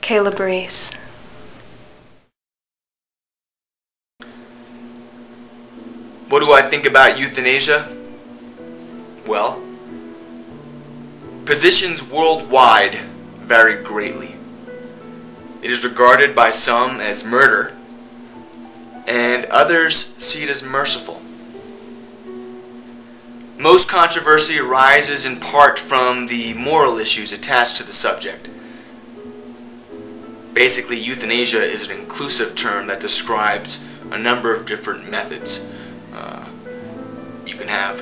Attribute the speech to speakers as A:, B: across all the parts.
A: Kailabreece.
B: What do I think about euthanasia? Well, positions worldwide vary greatly. It is regarded by some as murder, and others see it as merciful. Most controversy arises in part from the moral issues attached to the subject. Basically, euthanasia is an inclusive term that describes a number of different methods. You can have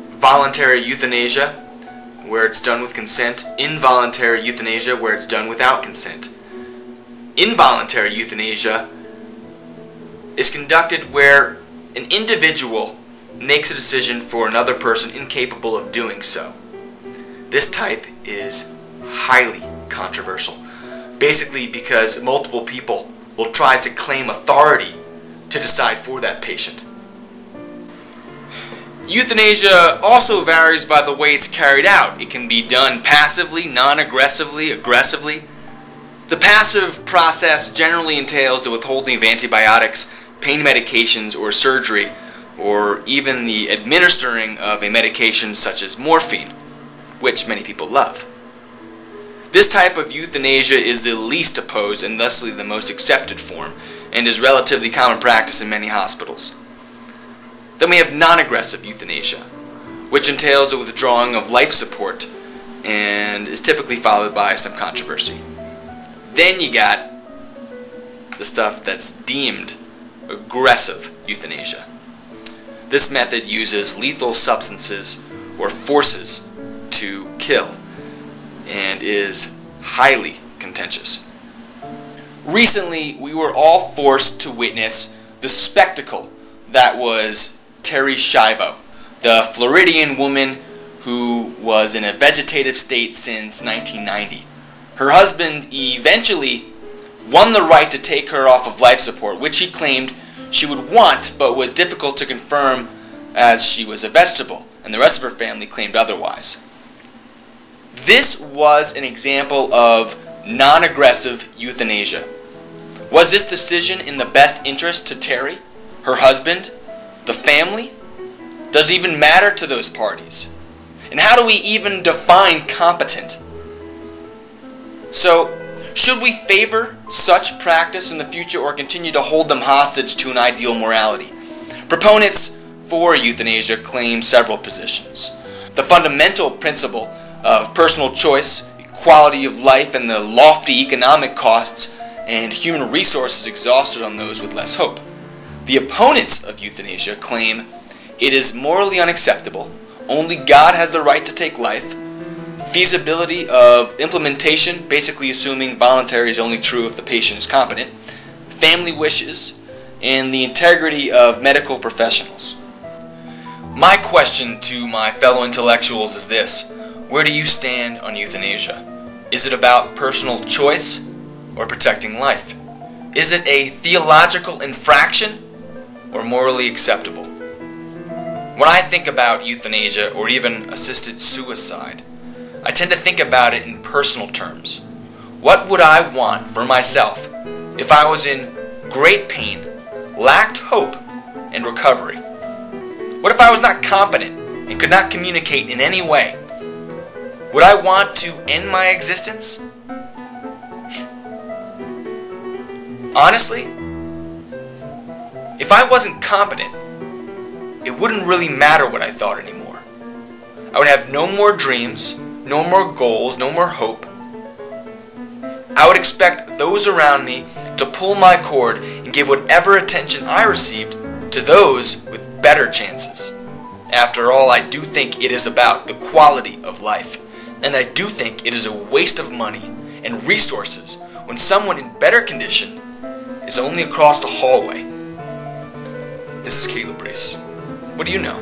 B: voluntary euthanasia, where it's done with consent, involuntary euthanasia, where it's done without consent. Involuntary euthanasia is conducted where an individual makes a decision for another person incapable of doing so. This type is highly controversial, basically because multiple people will try to claim authority to decide for that patient. Euthanasia also varies by the way it's carried out. It can be done passively, non-aggressively, aggressively. The passive process generally entails the withholding of antibiotics, pain medications, or surgery, or even the administering of a medication such as morphine, which many people love. This type of euthanasia is the least opposed and thusly the most accepted form, and is relatively common practice in many hospitals. Then we have non-aggressive euthanasia, which entails the withdrawing of life support and is typically followed by some controversy. Then you got the stuff that's deemed aggressive euthanasia. This method uses lethal substances or forces to kill and is highly contentious. Recently, we were all forced to witness the spectacle that was Terri Schiavo, the Floridian woman who was in a vegetative state since 1990. Her husband eventually won the right to take her off of life support, which he claimed she would want, but was difficult to confirm as she was a vegetable, and the rest of her family claimed otherwise. This was an example of non-aggressive euthanasia. Was this decision in the best interest to Terri, her husband, the family? Does it even matter to those parties? And how do we even define competent? So, should we favor such practice in the future or continue to hold them hostage to an ideal morality? Proponents for euthanasia claim several positions. The fundamental principle of personal choice, quality of life, and the lofty economic costs and human resources exhausted on those with less hope. The opponents of euthanasia claim it is morally unacceptable, only God has the right to take life, feasibility of implementation, basically assuming voluntary is only true if the patient is competent, family wishes, and the integrity of medical professionals. My question to my fellow intellectuals is this: where do you stand on euthanasia? Is it about personal choice or protecting life? Is it a theological infraction or morally acceptable? When I think about euthanasia or even assisted suicide, I tend to think about it in personal terms. What would I want for myself if I was in great pain, lacked hope, and recovery? What if I was not competent and could not communicate in any way? Would I want to end my existence? Honestly, if I wasn't competent, it wouldn't really matter what I thought anymore. I would have no more dreams, no more goals, no more hope. I would expect those around me to pull my cord and give whatever attention I received to those with better chances. After all, I do think it is about the quality of life, and I do think it is a waste of money and resources when someone in better condition is only across the hallway. This is kailabreece. What do you know?